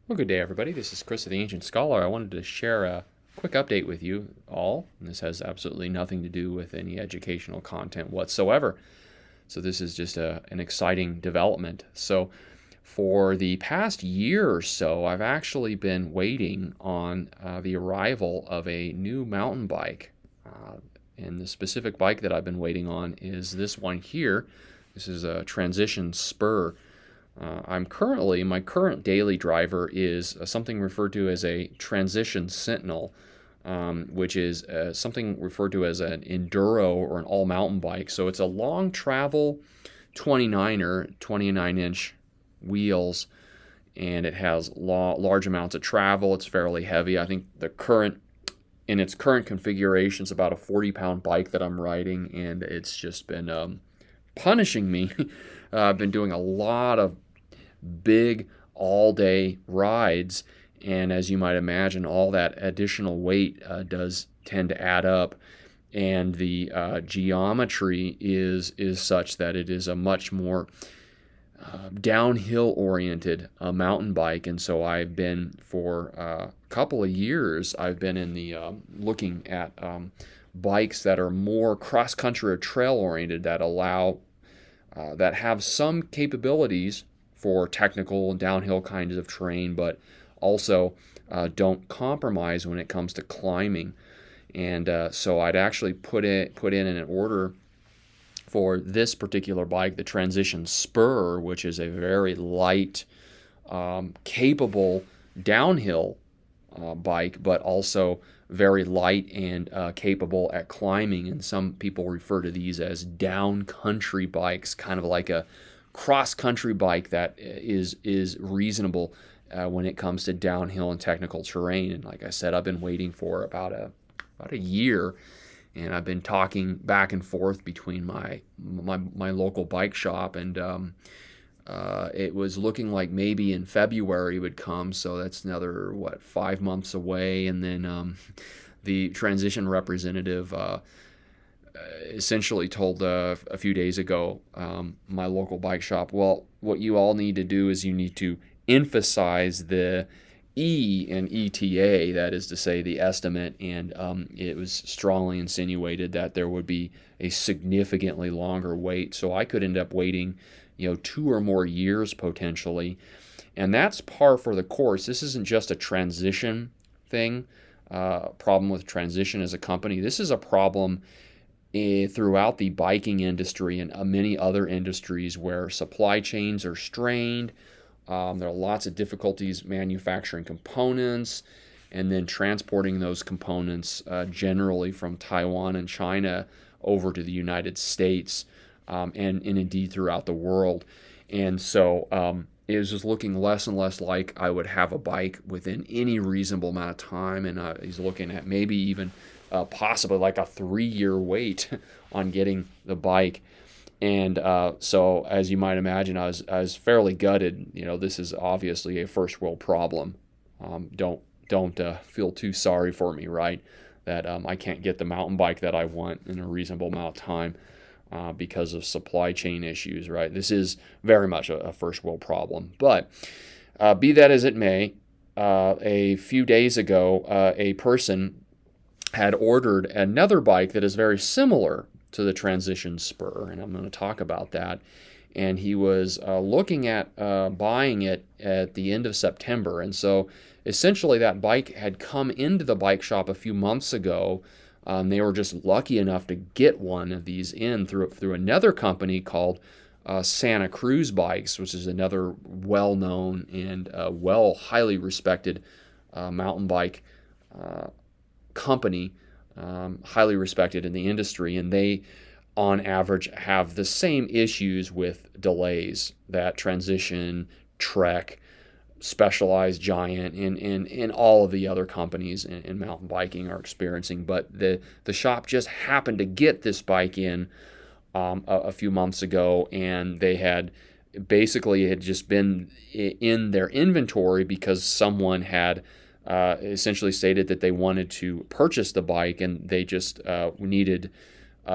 Well, good day, everybody. This is Chris of the Ancient Scholar. I wanted to share a quick update with you all. And this has absolutely nothing to do with any educational content whatsoever. So this is just an exciting development. So for the past year or so, I've actually been waiting on the arrival of a new mountain bike. And the specific bike that I've been waiting on is this one here. This is a Transition Spur. My current daily driver is something referred to as a Transition Sentinel, which is something referred to as an enduro or an all mountain bike. So it's a long travel 29-inch wheels, and it has large amounts of travel. It's fairly heavy. I think in its current configuration, it's about a 40-pound bike that I'm riding, and it's just been punishing me. I've been doing a lot of big all-day rides, and as you might imagine, all that additional weight does tend to add up, and the geometry is such that it is a much more downhill-oriented mountain bike. And so I've been, for a couple of years, I've been in the looking at bikes that are more cross-country or trail-oriented, that have some capabilities for technical and downhill kinds of terrain, but also don't compromise when it comes to climbing. And so I'd actually put in an order for this particular bike, the Transition Spur, which is a very light, capable downhill bike, but also very light and capable at climbing. And some people refer to these as down country bikes, kind of like a cross-country bike that is reasonable when it comes to downhill and technical terrain. And like I said, I've been waiting for about a year, and I've been talking back and forth between my local bike shop, and it was looking like maybe in February it would come. So that's another 5 months away. And then the transition representative essentially told a few days ago, my local bike shop, well, what you all need to do is you need to emphasize the E in ETA, that is to say the estimate, and it was strongly insinuated that there would be a significantly longer wait. So I could end up waiting 2 or more years potentially, and that's par for the course. This isn't just a transition thing, problem with Transition as a company. This is a problem throughout the biking industry and many other industries where supply chains are strained. There are lots of difficulties manufacturing components and then transporting those components generally from Taiwan and China over to the United States, and indeed throughout the world. And so it was just looking less and less like I would have a bike within any reasonable amount of time, and he's looking at maybe even possibly like a 3-year wait on getting the bike. And so, as you might imagine, I was fairly gutted. This is obviously a first world problem. Don't feel too sorry for me, right? That I can't get the mountain bike that I want in a reasonable amount of time because of supply chain issues, right? This is very much a first world problem. But be that as it may, a few days ago, a person had ordered another bike that is very similar to the Transition Spur, and I'm going to talk about that. And he was looking at buying it at the end of September, and so essentially that bike had come into the bike shop a few months ago. They were just lucky enough to get one of these in through another company called Santa Cruz Bikes, which is another well-known and highly respected mountain bike company, highly respected in the industry, and they on average have the same issues with delays that Transition, Trek, Specialized, Giant, and all of the other companies in mountain biking are experiencing. But the shop just happened to get this bike in a few months ago, and they had basically it had just been in their inventory because someone had essentially stated that they wanted to purchase the bike, and they just needed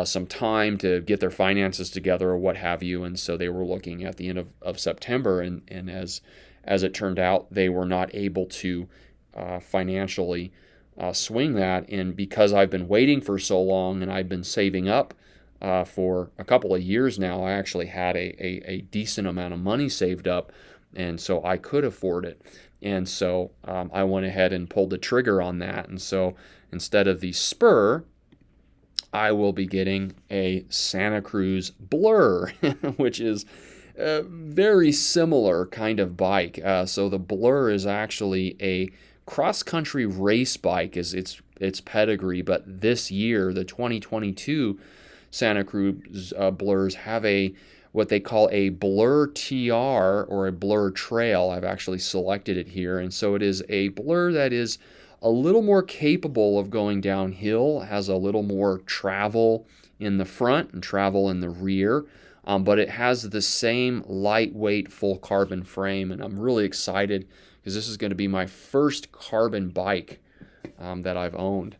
some time to get their finances together or what have you. And so they were looking at the end of September, and as it turned out, they were not able to financially swing that. And because I've been waiting for so long and I've been saving up for a couple of years now, I actually had a decent amount of money saved up, and so I could afford it. And so I went ahead and pulled the trigger on that. And so instead of the Spur, I will be getting a Santa Cruz Blur, which is a very similar kind of bike. So the Blur is actually a cross-country race bike, is its pedigree. But this year, the 2022 Santa Cruz Blurs have what they call a Blur TR, or a Blur Trail. I've actually selected it here, and so it is a Blur that is a little more capable of going downhill, has a little more travel in the front and travel in the rear, but it has the same lightweight full carbon frame, and I'm really excited because this is going to be my first carbon bike that I've owned.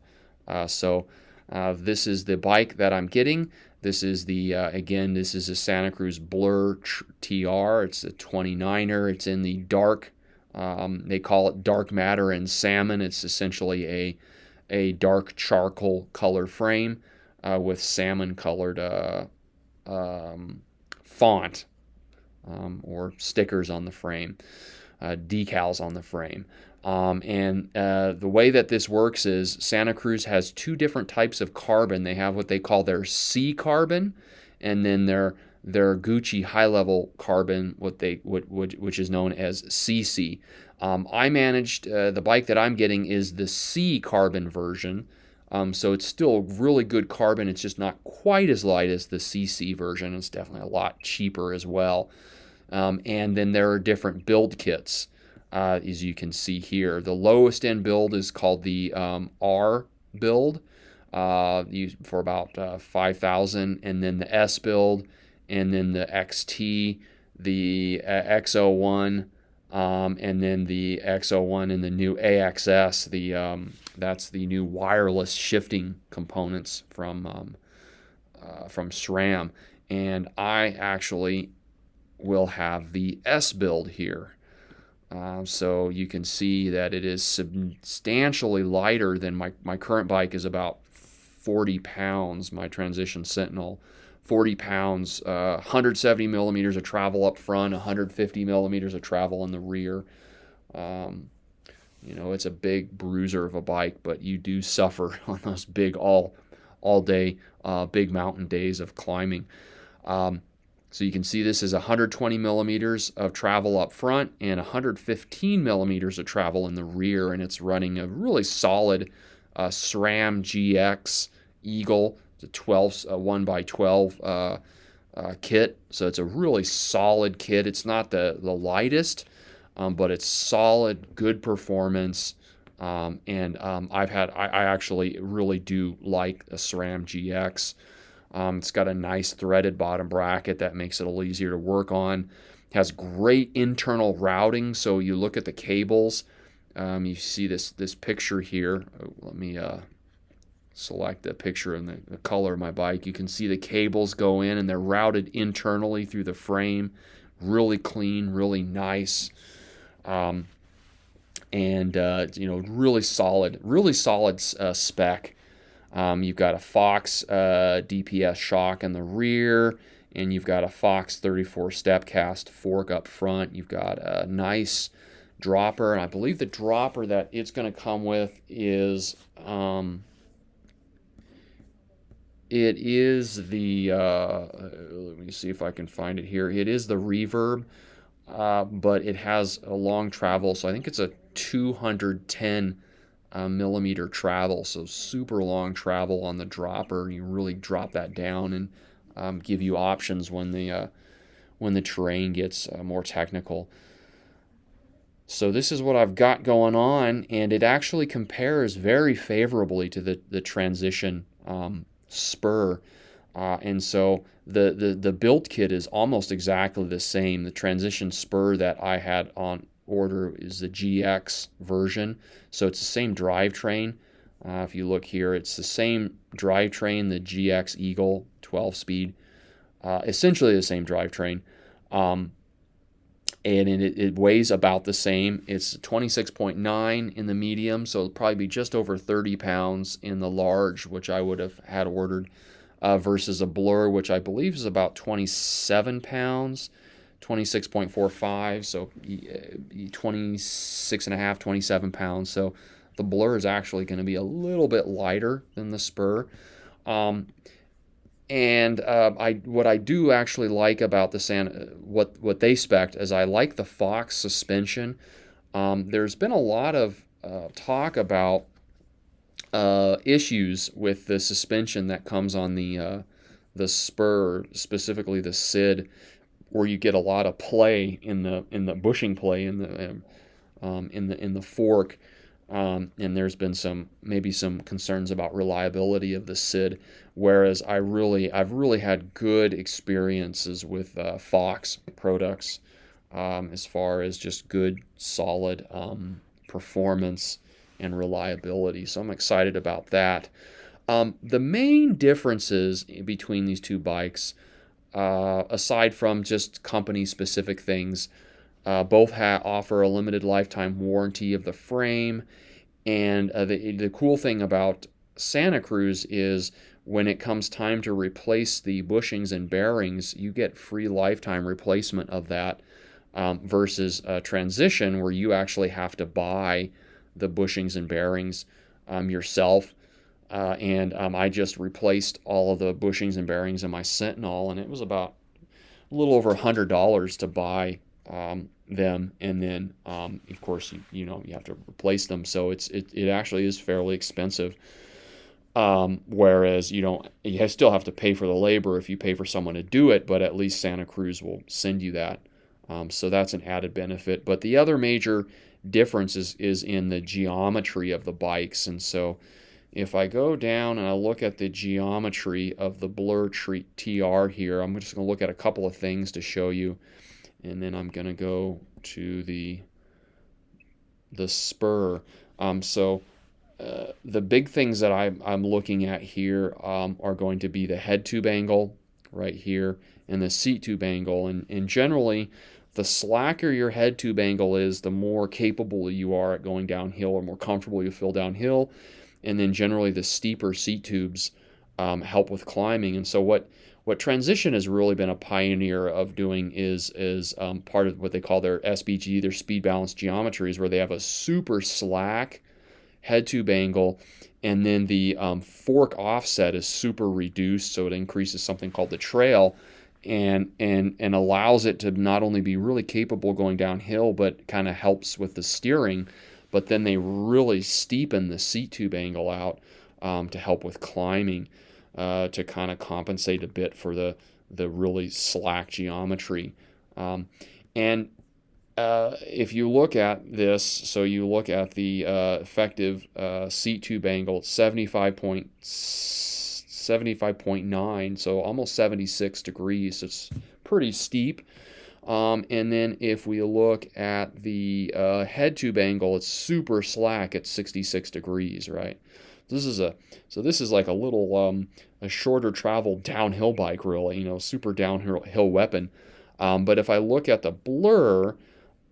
So this is the bike that I'm getting. This is again, this is a Santa Cruz Blur TR. It's a 29er. It's in the dark, they call it dark matter and salmon. It's essentially a dark charcoal color frame with salmon colored font or stickers on the frame, decals on the frame. And the way that this works is Santa Cruz has two different types of carbon. They have what they call their C carbon, and then their Gucci high-level carbon, which is known as CC. I managed the bike that I'm getting is the C carbon version, so it's still really good carbon. It's just not quite as light as the CC version. It's definitely a lot cheaper as well. And then there are different build kits. As you can see here, the lowest end build is called the R build, used for about $5,000, and then the S build, and then the XT, the X01, and then the X01 and the new AXS. That's the new wireless shifting components from SRAM, and I actually will have the S build here. So you can see that it is substantially lighter than my current bike is about 40 pounds, my Transition Sentinel. 40 pounds, 170 millimeters of travel up front, 150 millimeters of travel in the rear. It's a big bruiser of a bike, but you do suffer on those big all day, big mountain days of climbing. So you can see this is 120 millimeters of travel up front and 115 millimeters of travel in the rear, and it's running a really solid SRAM GX Eagle. It's a 1x12 kit, so it's a really solid kit. It's not the lightest, but it's solid, good performance, and I actually really do like the SRAM GX. It's got a nice threaded bottom bracket that makes it a little easier to work on. It has great internal routing, so you look at the cables. You see this picture here. Let me select the picture and the color of my bike. You can see the cables go in, and they're routed internally through the frame. Really clean, really nice, and really solid spec. You've got a Fox DPS shock in the rear, and you've got a Fox 34 step cast fork up front. You've got a nice dropper, and I believe the dropper that it's going to come with is it is the let me see if I can find it here. It is the Reverb, but it has a long travel, so I think it's a 210 millimeter travel, so super long travel on the dropper. You really drop that down and give you options when the terrain gets more technical. So this is what I've got going on, and it actually compares very favorably to the Transition Spur, and so the build kit is almost exactly the same. The Transition Spur that I had on order is the GX version, so it's the same drivetrain. If you look here, it's the same drivetrain, the GX Eagle 12-speed, essentially the same drivetrain. and it weighs about the same. It's 26.9 in the medium, so it'll probably be just over 30 pounds in the large, which I would have had ordered, versus a Blur, which I believe is about 27 pounds, 26.45, so 26 and a half, 27 pounds. So the Blur is actually going to be a little bit lighter than the Spur. What I do actually like about the what they spec is I like the Fox suspension. There's been a lot of talk about issues with the suspension that comes on the Spur, specifically the SID, where you get a lot of play in the bushing play in the fork. And there's been maybe some concerns about reliability of the SID, whereas I've really had good experiences with Fox products, as far as just good solid performance and reliability. So I'm excited about that. The main differences between these two bikes, aside from just company specific things, both offer a limited lifetime warranty of the frame. And the cool thing about Santa Cruz is when it comes time to replace the bushings and bearings, you get free lifetime replacement of that, versus Transition, where you actually have to buy the bushings and bearings yourself. I just replaced all of the bushings and bearings in my Sentinel, and it was about a little over $100 to buy them, and then of course you have to replace them, so it actually is fairly expensive. Whereas you still have to pay for the labor if you pay for someone to do it, but at least Santa Cruz will send you that. So that's an added benefit. But the other major difference is in the geometry of the bikes. And so if I go down and I look at the geometry of the Blur TR here, I'm just going to look at a couple of things to show you, and then I'm going to go to the Spur. The big things that I'm looking at here are going to be the head tube angle right here and the seat tube angle. And generally, the slacker your head tube angle is, the more capable you are at going downhill, or more comfortable you feel downhill. And then generally the steeper seat tubes help with climbing. And so what Transition has really been a pioneer of doing is part of what they call their SBG, their speed balance geometries, where they have a super slack head tube angle, and then the fork offset is super reduced, so it increases something called the trail, and allows it to not only be really capable going downhill, but kind of helps with the steering. But then they really steepen the seat tube angle out to help with climbing, to kind of compensate a bit for the really slack geometry. If you look at this, so you look at the effective seat tube angle, it's 75.9, so almost 76 degrees. It's pretty steep. And then if we look at the head tube angle, it's super slack at 66 degrees, right? This is like a little a shorter travel downhill bike, really, super downhill weapon. But if I look at the Blur,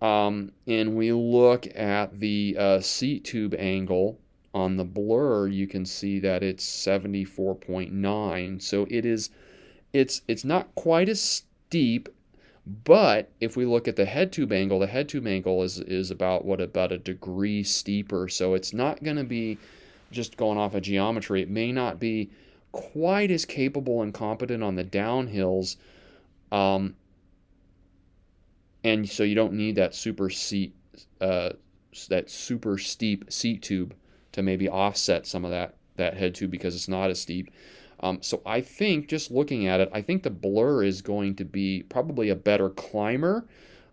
and we look at the seat tube angle on the Blur, you can see that it's 74.9. So it's not quite as steep, but if we look at the head tube angle is about a degree steeper. So it's not going to be just going off of geometry. It may not be quite as capable and competent on the downhills. And so you don't need that super steep seat tube to maybe offset some of that head tube, because it's not as steep. So I think, just looking at it, I think the Blur is going to be probably a better climber.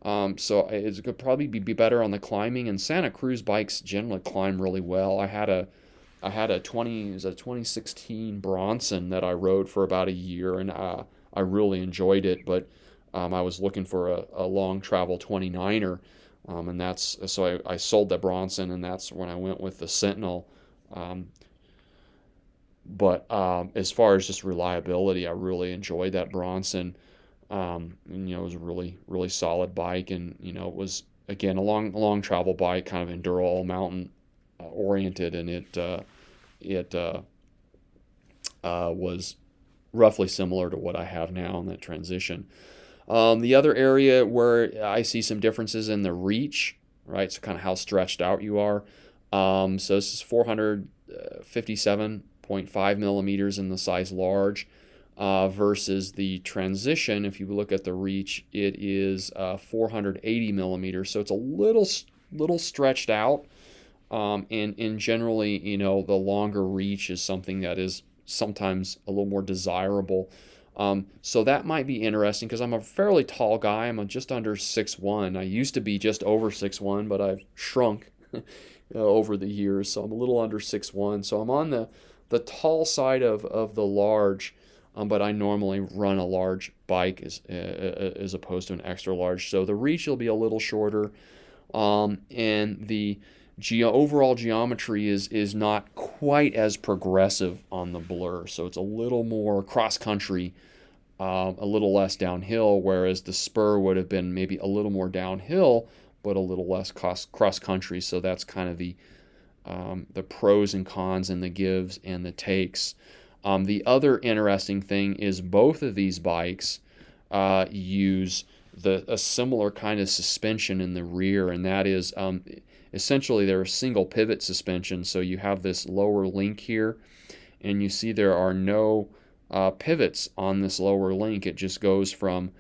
So it's going to probably be better on the climbing. And Santa Cruz bikes generally climb really well. I had a 2016 Bronson that I rode for about a year, and I really enjoyed it. But I was looking for a long travel 29er, and so I sold the Bronson, and that's when I went with the Sentinel. But as far as just reliability, I really enjoyed that Bronson. It was a really, really solid bike, and it was again a long travel bike, kind of enduro mountain oriented, and it was roughly similar to what I have now in that Transition. The other area where I see some differences in the reach, right? So kind of how stretched out you are. So this is 457.5 millimeters in the size large, versus the Transition. If you look at the reach, it is 480 millimeters. So it's a little stretched out. And generally, the longer reach is something that is sometimes a little more desirable. So that might be interesting because I'm a fairly tall guy. I'm just under 6'1". I used to be just over 6'1", but I've shrunk over the years, so I'm a little under 6'1". So I'm on the tall side of the large, but I normally run a large bike as opposed to an extra large. So the reach will be a little shorter, and the overall geometry is not quite as progressive on the Blur. So it's a little more cross country, a little less downhill, whereas the Spur would have been maybe a little more downhill, but a little less cross country. So that's kind of the pros and cons and the gives and the takes. The other interesting thing is both of these bikes use a similar kind of suspension in the rear, and that is essentially they're a single pivot suspension. So you have this lower link here, and you see there are no pivots on this lower link. It just goes from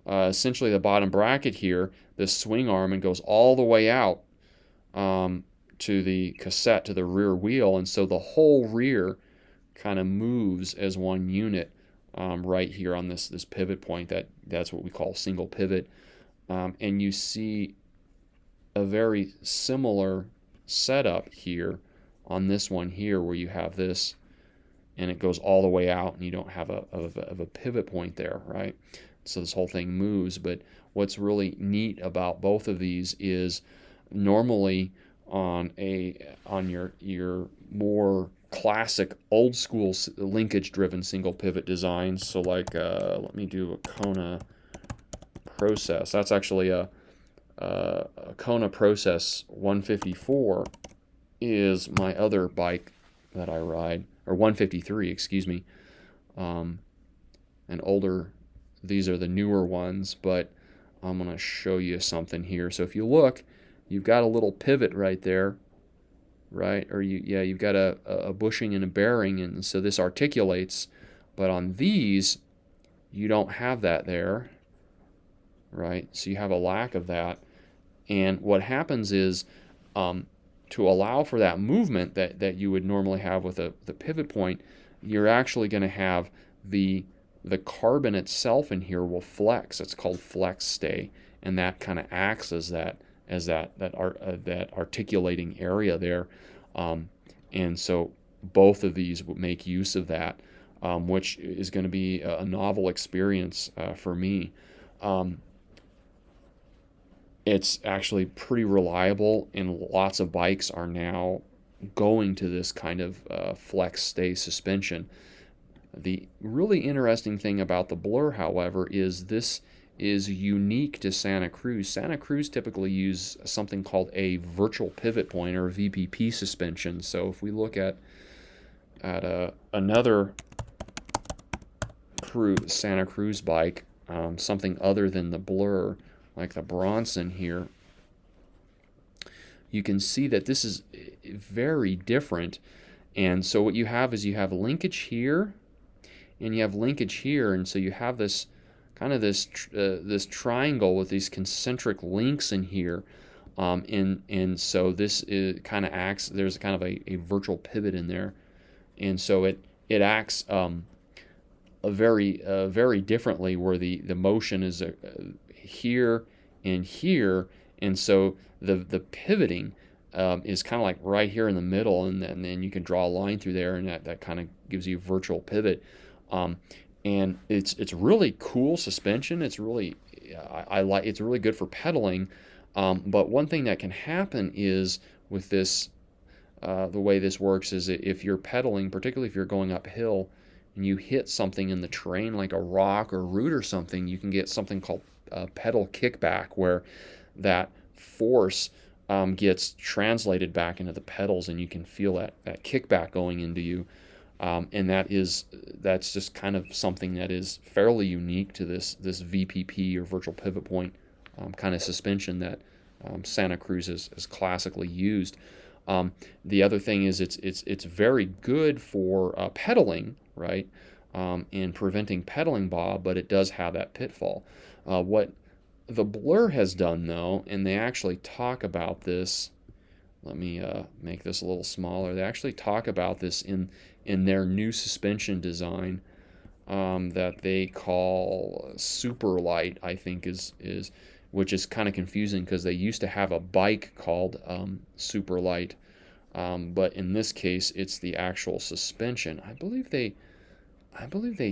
essentially the bottom bracket here, this swing arm, and goes all the way out to the cassette, to the rear wheel. And so the whole rear kind of moves as one unit right here on this pivot point. That's what we call single pivot. And you see a very similar setup here on this one here, where you have this and it goes all the way out, and you don't have a pivot point there, right? So this whole thing moves. But what's really neat about both of these is normally on your more classic old school linkage driven single pivot designs, so like let me do a Kona Process. That's actually a Kona Process 154 is my other bike that I ride, or 153, excuse me. An older, these are the newer ones, but I'm going to show you something here. So if you look, you've got a little pivot right there, right? Or you've got a bushing and a bearing, and so this articulates. But on these, you don't have that there, right? So you have a lack of that. And what happens is, to allow for that movement that you would normally have with the pivot point, you're actually going to have the carbon itself in here will flex. It's called flex stay, and that kind of acts as that articulating area there. And so both of these would make use of that, which is going to be a novel experience for me. It's actually pretty reliable, and lots of bikes are now going to this kind of flex stay suspension. The really interesting thing about the Blur, however, is this is unique to Santa Cruz. Santa Cruz typically use something called a virtual pivot point, or VPP suspension. So if we look at another Santa Cruz bike, something other than the Blur, like the Bronson here, you can see that this is very different. And so what you have is you have linkage here, and you have linkage here, and so you have this kind of this triangle with these concentric links in here, and so this kind of acts. There's kind of a virtual pivot in there, and so it acts very differently, where the motion is here and here, and so the pivoting is kind of like right here in the middle, and then you can draw a line through there, and that kind of gives you a virtual pivot. And it's really cool suspension. It's really I like. It's really good for pedaling. But one thing that can happen is with this, the way this works is if you're pedaling, particularly if you're going uphill, and you hit something in the terrain like a rock or root or something, you can get something called pedal kickback, where that force gets translated back into the pedals, and you can feel that kickback going into you. And that's just kind of something that is fairly unique to this VPP, or virtual pivot point, kind of suspension that Santa Cruz has classically used. The other thing is it's very good for pedaling, right, and preventing pedaling bob, but it does have that pitfall. What the Blur has done, though, and they actually talk about this. Let me make this a little smaller. They actually talk about this in their new suspension design that they call Super Light, I think is which is kind of confusing because they used to have a bike called Super Light, but in this case it's the actual suspension. I believe they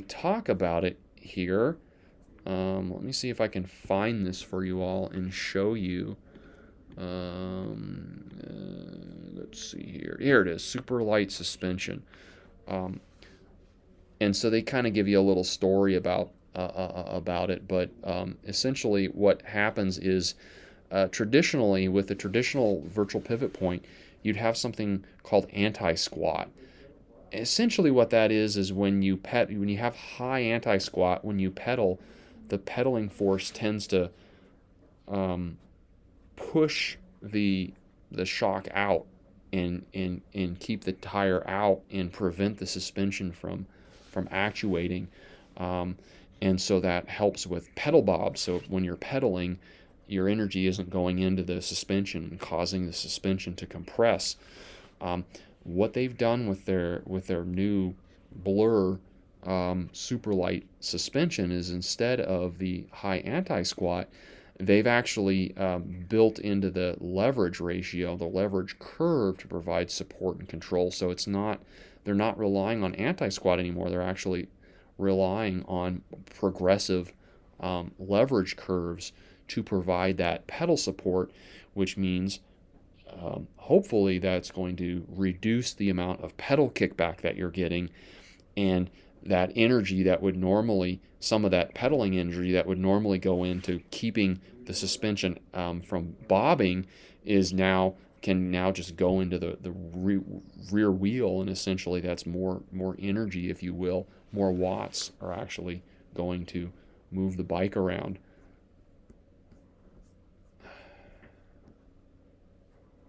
talk about it here. Let me see if I can find this for you all and show you. Let's see here. Here it is, Super Light suspension. And so they kind of give you a little story about it, but essentially what happens is traditionally with the traditional virtual pivot point, you'd have something called anti-squat. Essentially what that is when you have high anti-squat, when you pedal, the pedaling force tends to push the shock out and keep the tire out and prevent the suspension from actuating, and so that helps with pedal bob. So when you're pedaling, your energy isn't going into the suspension and causing the suspension to compress. What they've done with their new Blur super light suspension is, instead of the high anti-squat, they've actually built into the leverage ratio, the leverage curve, to provide support and control. So they're not relying on anti-squat anymore. They're actually relying on progressive leverage curves to provide that pedal support, which means hopefully that's going to reduce the amount of pedal kickback that you're getting, and that energy that would normally, some of that pedaling energy that would normally go into keeping the suspension from bobbing, can now just go into the rear wheel, and essentially that's more energy, if you will, more watts are actually going to move the bike around.